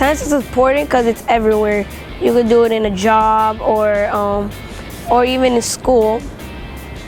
Science is important because it's everywhere. You could do it in a job or even in school.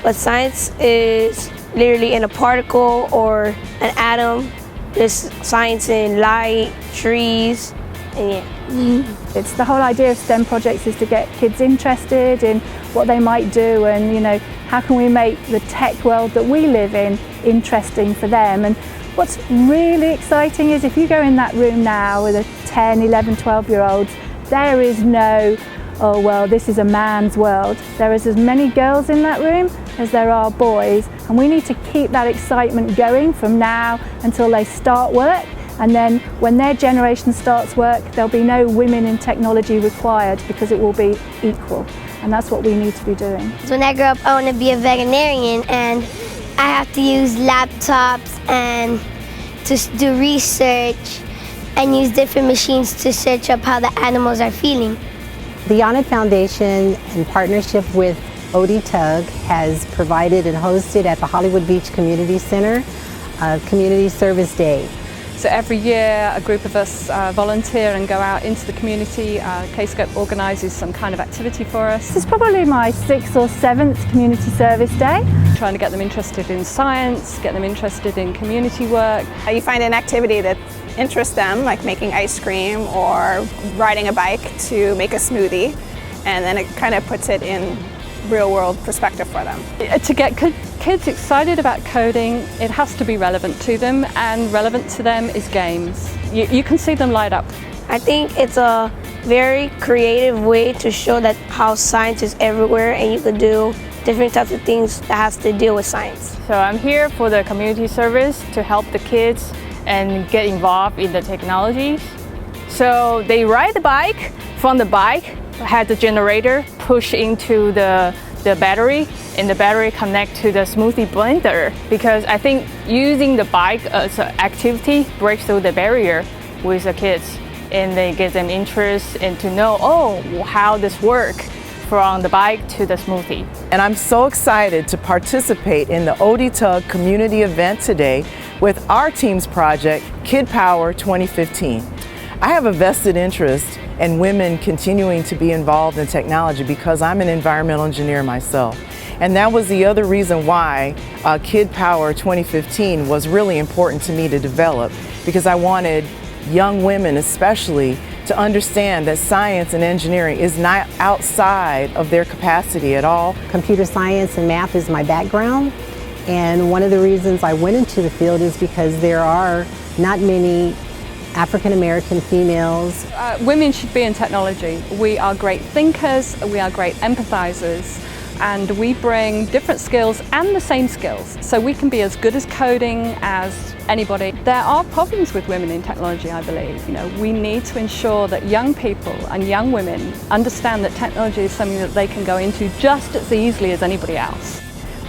But science is literally in a particle or an atom. There's science in light, trees, and yeah. It's the whole idea of STEM projects is to get kids interested in what they might do, and how can we make the tech world that we live in interesting for them. And what's really exciting is if you go in that room now with a 10, 11, 12-year-olds, there is no, oh well, this is a man's world. There is as many girls in that room as there are boys, and we need to keep that excitement going from now until they start work. And then when their generation starts work, there'll be no women in technology required because it will be equal. And that's what we need to be doing. When I grow up, I want to be a veterinarian, and I have to use laptops and to do research and use different machines to search up how the animals are feeling. The ODTUG Foundation, in partnership with ODTUG, has provided and hosted at the Hollywood Beach Community Center a Community Service Day. So every year a group of us volunteer and go out into the community. K-Scope organises some kind of activity for us. This is probably my 6th or 7th Community Service Day. Trying to get them interested in science, get them interested in community work. You find an activity that interests them, like making ice cream or riding a bike to make a smoothie, and then it kind of puts it in real-world perspective for them. To get kids excited about coding, it has to be relevant to them, and relevant to them is games. You can see them light up. I think it's a very creative way to show that how science is everywhere and you could do different types of things that has to deal with science. So I'm here for the community service to help the kids and get involved in the technologies. So they ride the bike, from the bike had the generator push into the battery, and the battery connect to the smoothie blender, because I think using the bike as an activity breaks through the barrier with the kids, and they get them interest and to know, oh, how this works from the bike to the smoothie. And I'm so excited to participate in the ODTUG community event today with our team's project, Kid Power 2015. I have a vested interest in women continuing to be involved in technology because I'm an environmental engineer myself. And that was the other reason why Kid Power 2015 was really important to me to develop, because I wanted young women especially to understand that science and engineering is not outside of their capacity at all. Computer science and math is my background, and one of the reasons I went into the field is because there are not many African American females. Women should be in technology. We are great thinkers, we are great empathizers, and we bring different skills and the same skills. So we can be as good as coding as anybody. There are problems with women in technology, I believe. We need to ensure that young people and young women understand that technology is something that they can go into just as easily as anybody else.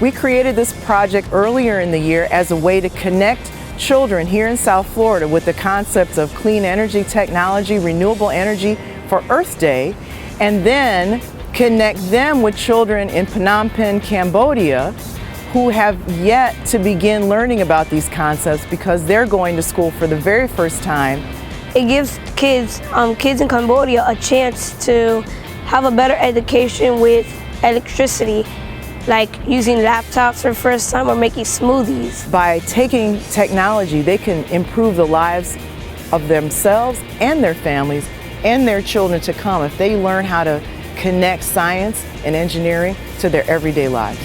We created this project earlier in the year as a way to connect children here in South Florida with the concepts of clean energy technology, renewable energy for Earth Day, and then connect them with children in Phnom Penh, Cambodia, who have yet to begin learning about these concepts because they're going to school for the very first time. It gives kids in Cambodia a chance to have a better education with electricity, like using laptops for the first time or making smoothies. By taking technology, they can improve the lives of themselves and their families and their children to come if they learn how to connect science and engineering to their everyday lives.